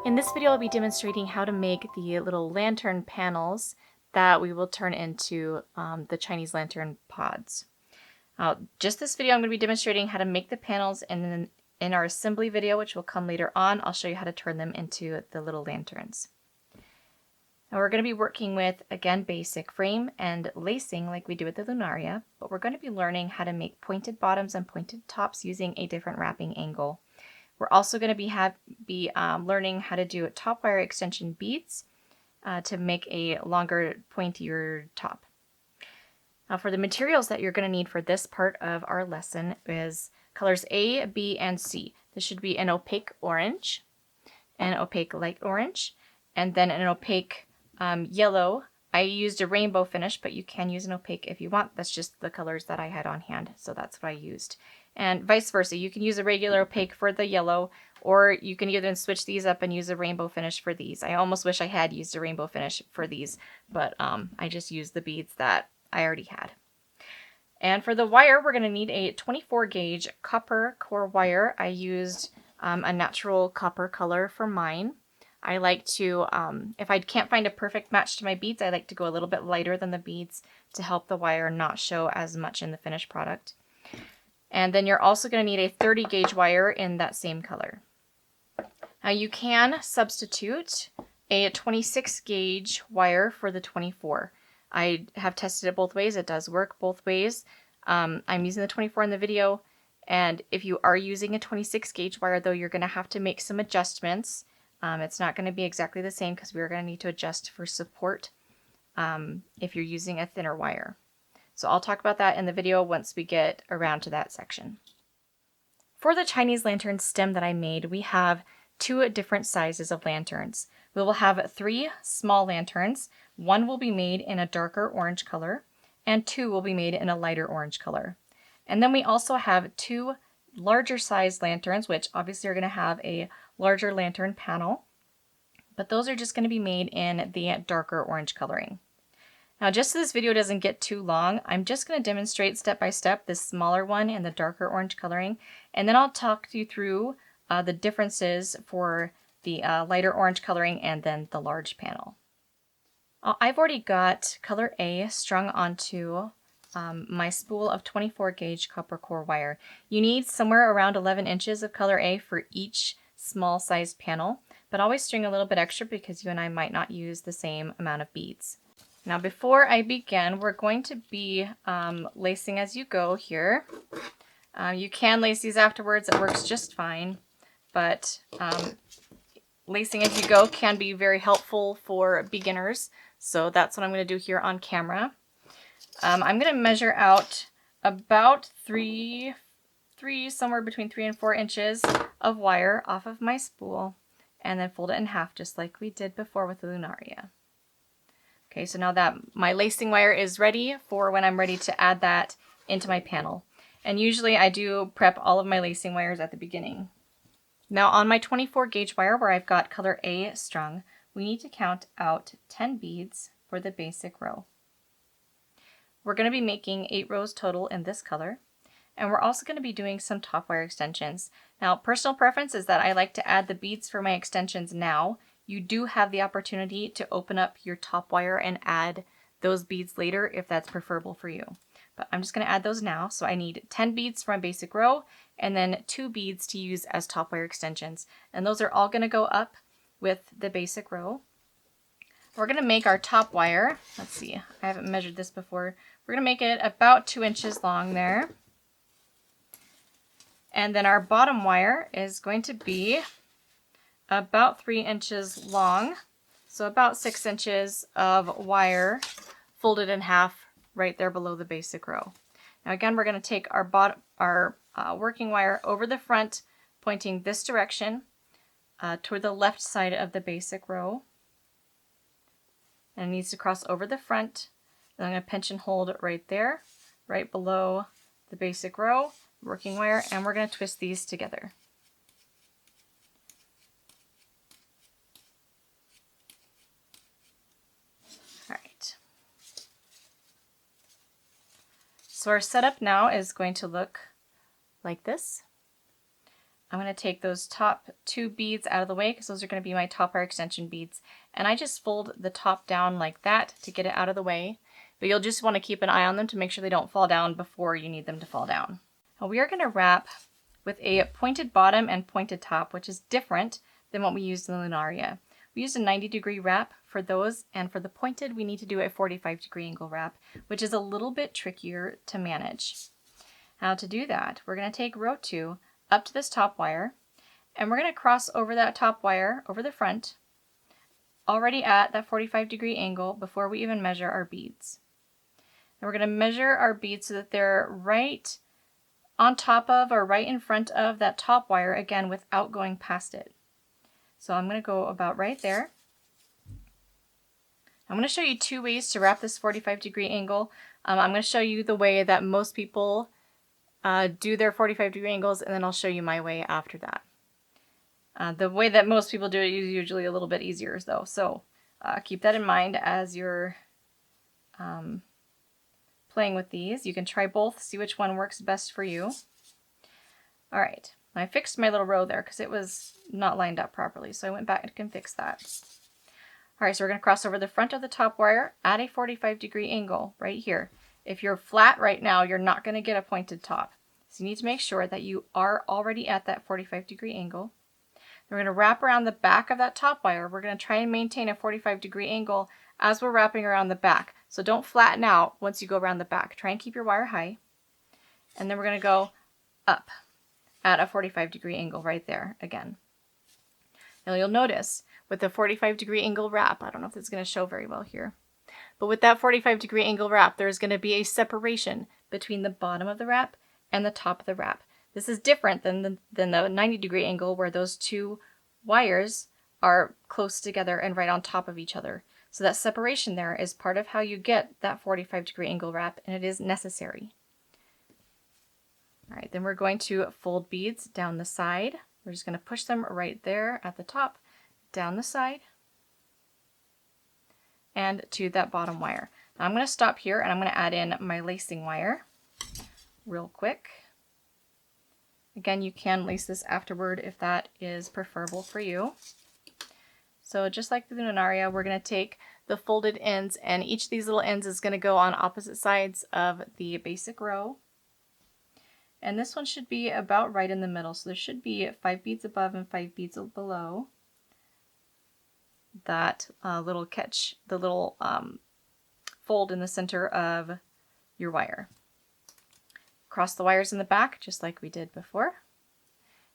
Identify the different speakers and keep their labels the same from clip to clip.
Speaker 1: In this video, I'll be demonstrating how to make the little lantern panels that we will turn into the Chinese lantern pods. Just this video, I'm going to be demonstrating how to make the panels, and then in our assembly video, which will come later on, I'll show you how to turn them into the little lanterns. Now we're going to be working with, again, basic frame and lacing like we do with the Lunaria, but we're going to be learning how to make pointed bottoms and pointed tops using a different wrapping angle. We're also going to be learning how to do top wire extension beads to make a longer, pointier top. Now for the materials that you're going to need for this part of our lesson is colors A, B, and C. This should be an opaque orange, an opaque light orange, and then an opaque yellow. I used a rainbow finish, but you can use an opaque if you want. That's just the colors that I had on hand, so that's what I used. And vice versa, you can use a regular opaque for the yellow, or you can either switch these up and use a rainbow finish for these. I almost wish I had used a rainbow finish for these, but I just used the beads that I already had. And for the wire, we're going to need a 24 gauge copper core wire. I used a natural copper color for mine. I like to, if I can't find a perfect match to my beads, I like to go a little bit lighter than the beads to help the wire not show as much in the finished product. And then you're also going to need a 30 gauge wire in that same color. Now you can substitute a 26 gauge wire for the 24. I have tested it both ways. It does work both ways. I'm using the 24 in the video, and if you are using a 26 gauge wire, though, you're going to have to make some adjustments. It's not going to be exactly the same because we're going to need to adjust for support if you're using a thinner wire. So I'll talk about that in the video once we get around to that section. For the Chinese lantern stem that I made, we have two different sizes of lanterns. We will have 3 small lanterns. One will be made in a darker orange color, and 2 will be made in a lighter orange color. And then we also have 2 larger size lanterns, which obviously are going to have a larger lantern panel, but those are just going to be made in the darker orange coloring. Now, just so this video doesn't get too long, I'm just going to demonstrate step by step this smaller one in the darker orange coloring, and then I'll talk you through the differences for the lighter orange coloring and then the large panel. I've already got color A strung onto my spool of 24 gauge copper core wire. You need somewhere around 11 inches of color A for each small sized panel, but always string a little bit extra because you and I might not use the same amount of beads. Now before I begin, we're going to be lacing as you go here. You can lace these afterwards, it works just fine, but lacing as you go can be very helpful for beginners, so that's what I'm going to do here on camera. I'm going to measure out about somewhere between 3 and 4 inches of wire off of my spool, and then fold it in half just like we did before with the Lunaria. Okay, so now that my lacing wire is ready for when I'm ready to add that into my panel. And usually I do prep all of my lacing wires at the beginning. Now on my 24 gauge wire where I've got color A strung, we need to count out 10 beads for the basic row. We're going to be making 8 rows total in this color, and we're also going to be doing some top wire extensions. Now personal preference is that I like to add the beads for my extensions now. You do have the opportunity to open up your top wire and add those beads later if that's preferable for you. But I'm just going to add those now. So I need 10 beads for my basic row and then 2 beads to use as top wire extensions. And those are all going to go up with the basic row. We're going to make our top wire. Let's see, I haven't measured this before. We're going to make it about 2 inches long there. And then our bottom wire is going to be about 3 inches long, so about 6 inches of wire folded in half right there below the basic row. Now again, we're going to take our working wire over the front, pointing this direction toward the left side of the basic row, and it needs to cross over the front. Then I'm going to pinch and hold right there, right below the basic row, working wire, and we're going to twist these together. So our setup now is going to look like this. I'm going to take those top 2 beads out of the way because those are going to be my top wire extension beads. And I just fold the top down like that to get it out of the way. But you'll just want to keep an eye on them to make sure they don't fall down before you need them to fall down. Now we are going to wrap with a pointed bottom and pointed top, which is different than what we used in the Lunaria. We used a 90-degree wrap for those, and for the pointed we need to do a 45-degree angle wrap, which is a little bit trickier to manage. Now to do that, we're going to take row 2 up to this top wire, and we're going to cross over that top wire over the front, already at that 45-degree angle before we even measure our beads. And we're going to measure our beads so that they're right on top of or right in front of that top wire, again without going past it. So I'm going to go about right there. I'm going to show you 2 ways to wrap this 45-degree angle. I'm going to show you the way that most people do their 45-degree angles, and then I'll show you my way after that. The way that most people do it is usually a little bit easier though, so keep that in mind as you're playing with these. You can try both, see which one works best for you. Alright, I fixed my little row there because it was not lined up properly, so I went back and can fix that. Alright, so we're going to cross over the front of the top wire at a 45-degree angle right here. If you're flat right now, you're not going to get a pointed top. So you need to make sure that you are already at that 45-degree angle. Then we're going to wrap around the back of that top wire. We're going to try and maintain a 45-degree angle as we're wrapping around the back. So don't flatten out once you go around the back. Try and keep your wire high. And then we're going to go up at a 45-degree angle right there again. Now you'll notice with the 45-degree angle wrap, I don't know if it's going to show very well here, but with that 45-degree angle wrap, there's going to be a separation between the bottom of the wrap and the top of the wrap. This is different than the 90-degree angle where those 2 wires are close together and right on top of each other. So that separation there is part of how you get that 45-degree angle wrap, and it is necessary. All right, then we're going to fold beads down the side. We're just going to push them right there at the top, down the side, and to that bottom wire. Now I'm going to stop here and I'm going to add in my lacing wire real quick. Again, you can lace this afterward if that is preferable for you. So just like the Lunaria, we're going to take the folded ends, and each of these little ends is going to go on opposite sides of the basic row. And this one should be about right in the middle. So there should be 5 beads above and 5 beads below that little catch, the little fold in the center of your wire. Cross the wires in the back just like we did before.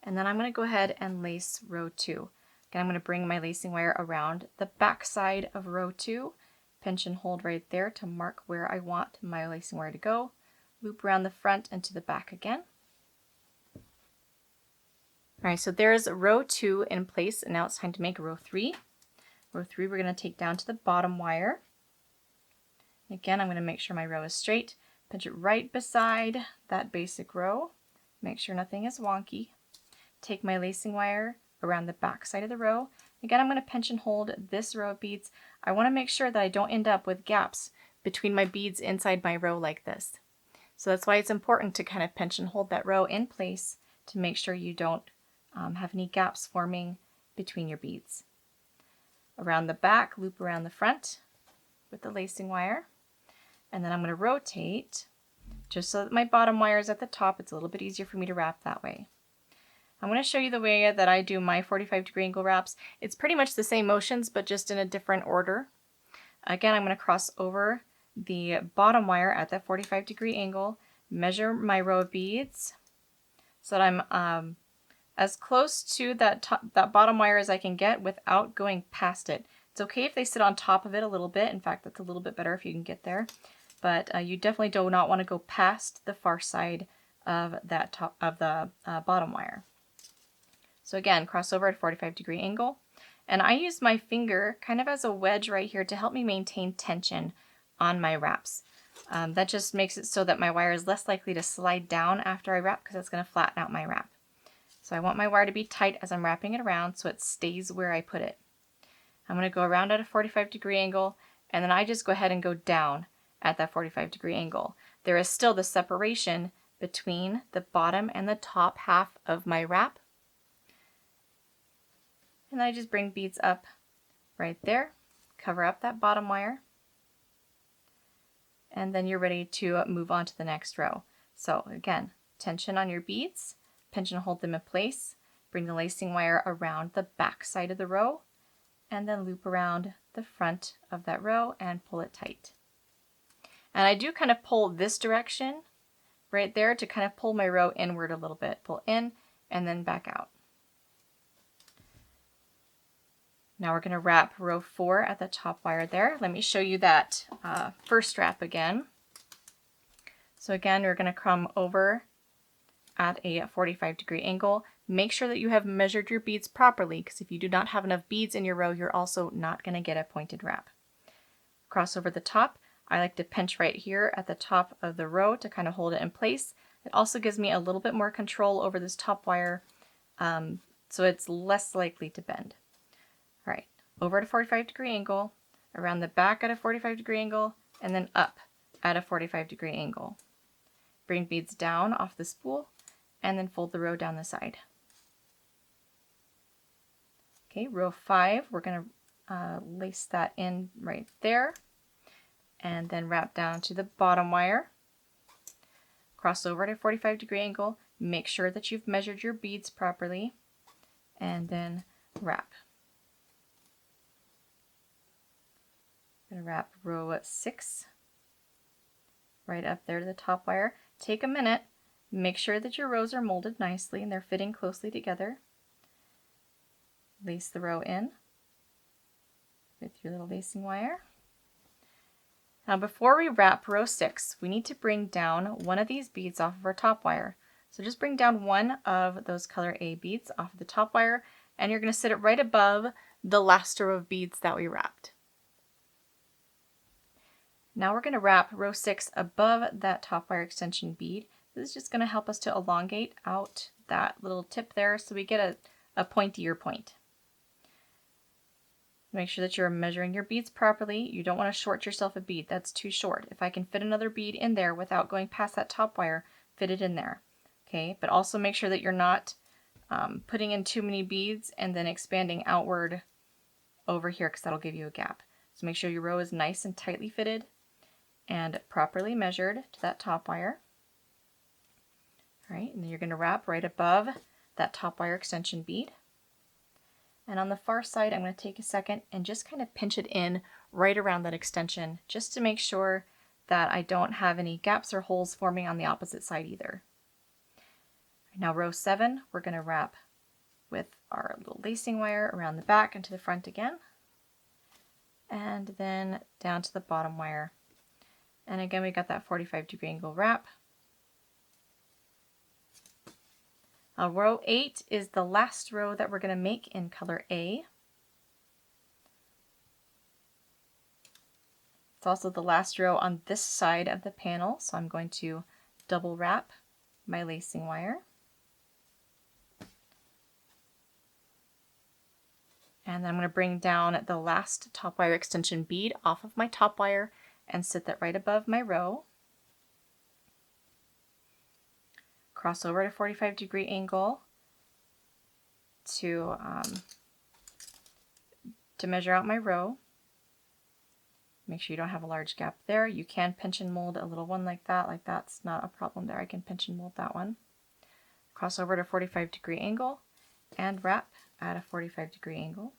Speaker 1: And then I'm going to go ahead and lace row 2. Again, I'm going to bring my lacing wire around the back side of row 2, pinch and hold right there to mark where I want my lacing wire to go, loop around the front and to the back again. Alright, so there's row 2 in place, and now it's time to make row 3. Row 3 we're going to take down to the bottom wire. Again, I'm going to make sure my row is straight, pinch it right beside that basic row, make sure nothing is wonky. Take my lacing wire around the back side of the row. Again, I'm going to pinch and hold this row of beads. I want to make sure that I don't end up with gaps between my beads inside my row like this. So that's why it's important to kind of pinch and hold that row in place to make sure you don't have any gaps forming between your beads. Around the back, loop around the front with the lacing wire. And then I'm going to rotate just so that my bottom wire is at the top. It's a little bit easier for me to wrap that way. I'm going to show you the way that I do my 45-degree angle wraps. It's pretty much the same motions, but just in a different order. Again, I'm going to cross over the bottom wire at that 45-degree angle, measure my row of beads so that I'm as close to that bottom wire as I can get without going past it. It's okay if they sit on top of it a little bit. In fact, that's a little bit better if you can get there. But you definitely do not want to go past the far side of that bottom wire. So again, cross over at a 45-degree angle. And I use my finger kind of as a wedge right here to help me maintain tension on my wraps. That just makes it so that my wire is less likely to slide down after I wrap because it's going to flatten out my wrap. So I want my wire to be tight as I'm wrapping it around so it stays where I put it. I'm going to go around at a 45-degree angle, and then I just go ahead and go down at that 45-degree angle. There is still the separation between the bottom and the top half of my wrap, And then I just bring beads up right there, cover up that bottom wire, and then you're ready to move on to the next row. So again, tension on your beads, pinch and hold them in place, bring the lacing wire around the back side of the row, and then loop around the front of that row and pull it tight. And I do kind of pull this direction right there to kind of pull my row inward a little bit. Pull in and then back out. Now we're going to wrap row 4 at the top wire there. Let me show you that first wrap again. So again, we're going to come over at a 45-degree angle. Make sure that you have measured your beads properly, because if you do not have enough beads in your row, you're also not going to get a pointed wrap. Cross over the top. I like to pinch right here at the top of the row to kind of hold it in place. It also gives me a little bit more control over this top wire, so it's less likely to bend. All right, over at a 45-degree angle, around the back at a 45-degree angle, and then up at a 45-degree angle. Bring beads down off the spool, and then fold the row down the side. Okay, row 5, we're going to lace that in right there, and then wrap down to the bottom wire. Cross over at a 45-degree angle, make sure that you've measured your beads properly, and then wrap. I'm going to wrap row 6 right up there to the top wire. Take a minute, make sure that your rows are molded nicely and they're fitting closely together. Lace the row in with your little lacing wire. Now before we wrap row 6, we need to bring down one of these beads off of our top wire. So just bring down one of those color A beads off of the top wire, and you're going to sit it right above the last row of beads that we wrapped. Now we're going to wrap row 6 above that top wire extension bead. This is just going to help us to elongate out that little tip there so we get a pointier point. Make sure that you're measuring your beads properly. You don't want to short yourself a bead. That's too short. If I can fit another bead in there without going past that top wire, fit it in there. Okay, but also make sure that you're not putting in too many beads and then expanding outward over here, because that'll give you a gap. So make sure your row is nice and tightly fitted and properly measured to that top wire. All right, and then you're going to wrap right above that top wire extension bead. And on the far side, I'm going to take a second and just kind of pinch it in right around that extension, just to make sure that I don't have any gaps or holes forming on the opposite side either. Now row 7, we're going to wrap with our little lacing wire around the back and to the front again, and then down to the bottom wire. And again, we got that 45-degree angle wrap. Row 8 is the last row that we're going to make in color A. It's also the last row on this side of the panel, so I'm going to double wrap my lacing wire. And then I'm going to bring down the last top wire extension bead off of my top wire and sit that right above my row. Cross over at a 45-degree angle to measure out my row. Make sure you don't have a large gap there. You can pinch and mold a little one like that. Like that's not a problem there. I can pinch and mold that one. Cross over at a 45-degree angle and wrap at a 45-degree angle.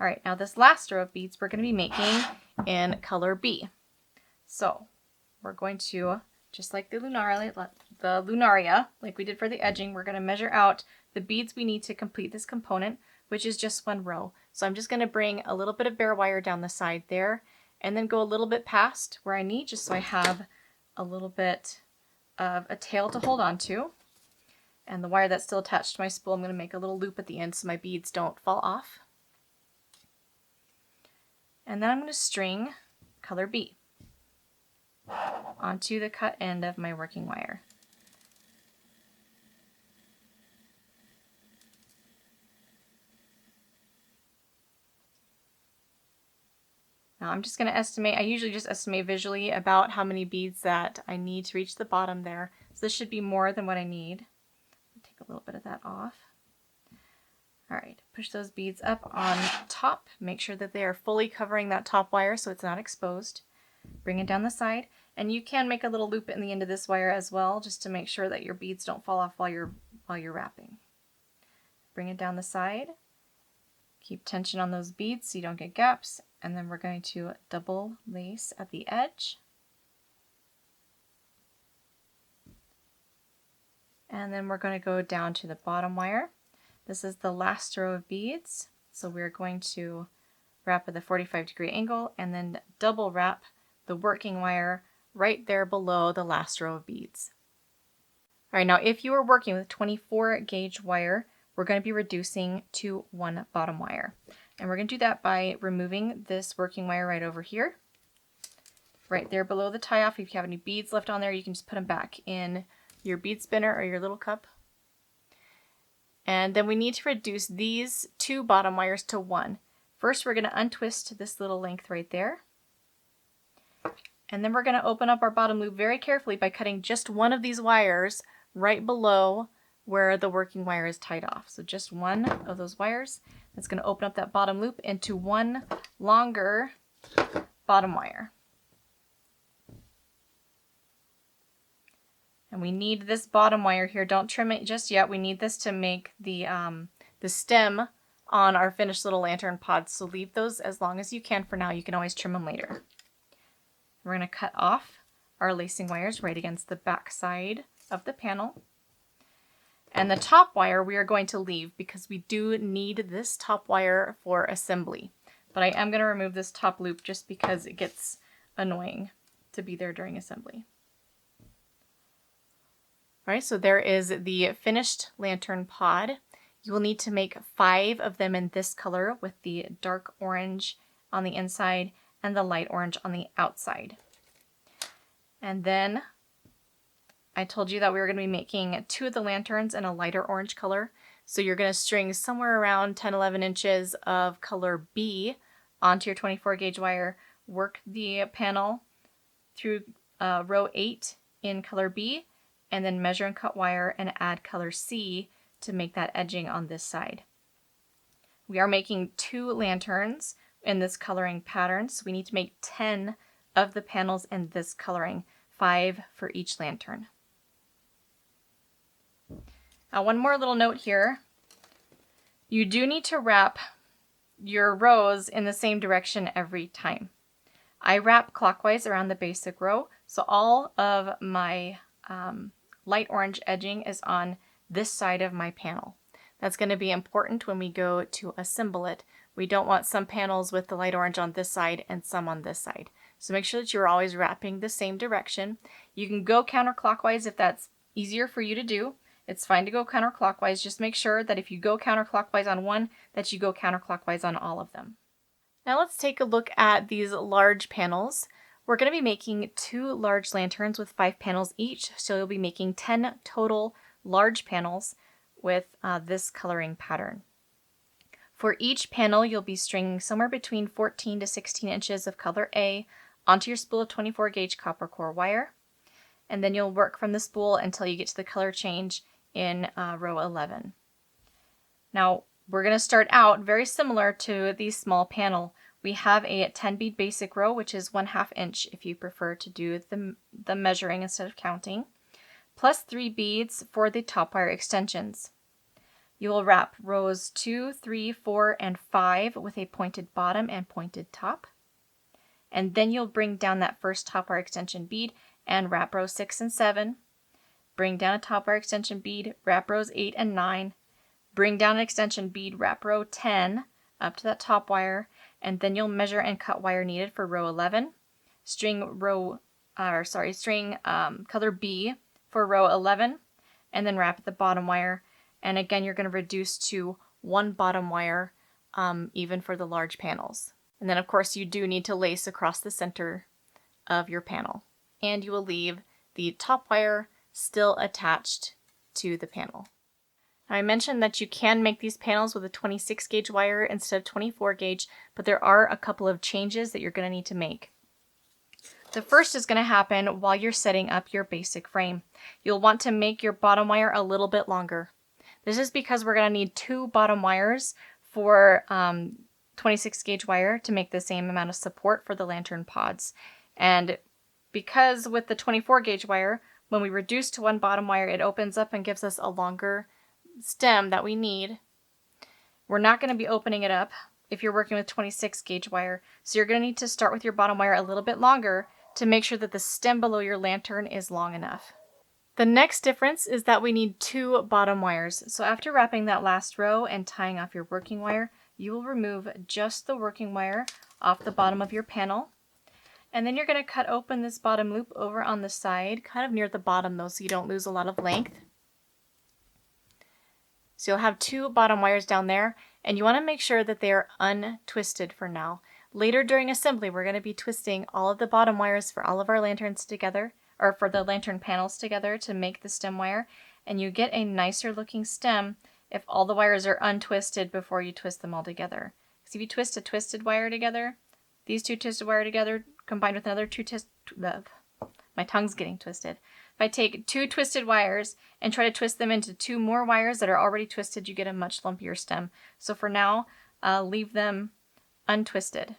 Speaker 1: All right, now this last row of beads we're going to be making in color B. So we're going to, just like the Lunaria, like we did for the edging, we're going to measure out the beads we need to complete this component, which is just one row. So I'm just going to bring a little bit of bare wire down the side there, and then go a little bit past where I need, just so I have a little bit of a tail to hold on to. And the wire that's still attached to my spool, I'm going to make a little loop at the end so my beads don't fall off. And then I'm going to string color B onto the cut end of my working wire. Now I'm just going to estimate, I usually just estimate visually about how many beads that I need to reach the bottom there. So this should be more than what I need. Take a little bit of that off. All right, push those beads up on top. Make sure that they are fully covering that top wire so it's not exposed. Bring it down the side, and you can make a little loop in the end of this wire as well, just to make sure that your beads don't fall off while you're wrapping. Bring it down the side. Keep tension on those beads so you don't get gaps, and then we're going to double lace at the edge. And then we're going to go down to the bottom wire. This is the last row of beads, so we're going to wrap at the 45-degree angle and then double wrap the working wire right there below the last row of beads. All right, now if you are working with 24 gauge wire, we're going to be reducing to 1 bottom wire. And we're going to do that by removing this working wire right over here, right there below the tie off. If you have any beads left on there, you can just put them back in your bead spinner or your little cup. And then we need to reduce these 2 bottom wires to 1. First, we're going to untwist this little length right there. And then we're going to open up our bottom loop very carefully by cutting just one of these wires right below where the working wire is tied off. So just one of those wires. That's going to open up that bottom loop into one longer bottom wire. And we need this bottom wire here. Don't trim it just yet. We need this to make the stem on our finished little lantern pods. So leave those as long as you can for now. You can always trim them later. We're going to cut off our lacing wires right against the back side of the panel. And the top wire we are going to leave because we do need this top wire for assembly. But I am going to remove this top loop just because it gets annoying to be there during assembly. All right, so there is the finished lantern pod. You will need to make 5 of them in this color with the dark orange on the inside and the light orange on the outside. And then I told you that we were going to be making 2 of the lanterns in a lighter orange color. So you're going to string somewhere around 10-11 inches of color B onto your 24 gauge wire, work the panel through row 8 in color B, and then measure and cut wire and add color C to make that edging on this side. We are making 2 lanterns in this coloring pattern, so we need to make 10 of the panels in this coloring, 5 for each lantern. One more little note here. You do need to wrap your rows in the same direction every time. I wrap clockwise around the basic row, so all of my light orange edging is on this side of my panel. That's going to be important when we go to assemble it. We don't want some panels with the light orange on this side and some on this side. So make sure that you're always wrapping the same direction. You can go counterclockwise if that's easier for you to do. It's fine to go counterclockwise. Just make sure that if you go counterclockwise on one, that you go counterclockwise on all of them. Now let's take a look at these large panels. We're going to be making 2 large lanterns with 5 panels each, so you'll be making 10 total large panels with this coloring pattern. For each panel, you'll be stringing somewhere between 14 to 16 inches of color A onto your spool of 24 gauge copper core wire, and then you'll work from the spool until you get to the color change in row 11. Now, we're going to start out very similar to the small panel. We have a 10 bead basic row, which is 1/2 inch if you prefer to do the measuring instead of counting, plus 3 beads for the top wire extensions. You will wrap rows 2, 3, 4, and 5 with a pointed bottom and pointed top. And then you'll bring down that first top wire extension bead and wrap rows 6 and 7. Bring down a top wire extension bead, wrap rows 8 and 9. Bring down an extension bead, wrap row 10 up to that top wire, and then you'll measure and cut wire needed for row 11. String color B for row 11, and then wrap at the bottom wire. And again, you're going to reduce to 1 bottom wire, even for the large panels. And then of course you do need to lace across the center of your panel. And you will leave the top wire still attached to the panel. Now, I mentioned that you can make these panels with a 26 gauge wire instead of 24 gauge, but there are a couple of changes that you're going to need to make. The first is going to happen while you're setting up your basic frame. You'll want to make your bottom wire a little bit longer. This is because we're going to need 2 bottom wires for 26 gauge wire to make the same amount of support for the lantern pods. And because with the 24 gauge wire, when we reduce to 1 bottom wire, it opens up and gives us a longer stem that we need. We're not going to be opening it up if you're working with 26 gauge wire, so you're going to need to start with your bottom wire a little bit longer to make sure that the stem below your lantern is long enough. The next difference is that we need 2 bottom wires. So after wrapping that last row and tying off your working wire, you will remove just the working wire off the bottom of your panel. And then you're going to cut open this bottom loop over on the side, kind of near the bottom though, so you don't lose a lot of length. So you'll have 2 bottom wires down there, and you want to make sure that they are untwisted for now. Later during assembly, we're going to be twisting all of the bottom wires for all of our lanterns together, or for the lantern panels together to make the stem wire, and you get a nicer looking stem if all the wires are untwisted before you twist them all together. Because if you twist a twisted wire together, these 2 twisted wire together combined with another 2 my tongue's getting twisted. If I take 2 twisted wires and try to twist them into 2 more wires that are already twisted, you get a much lumpier stem. So for now, leave them untwisted.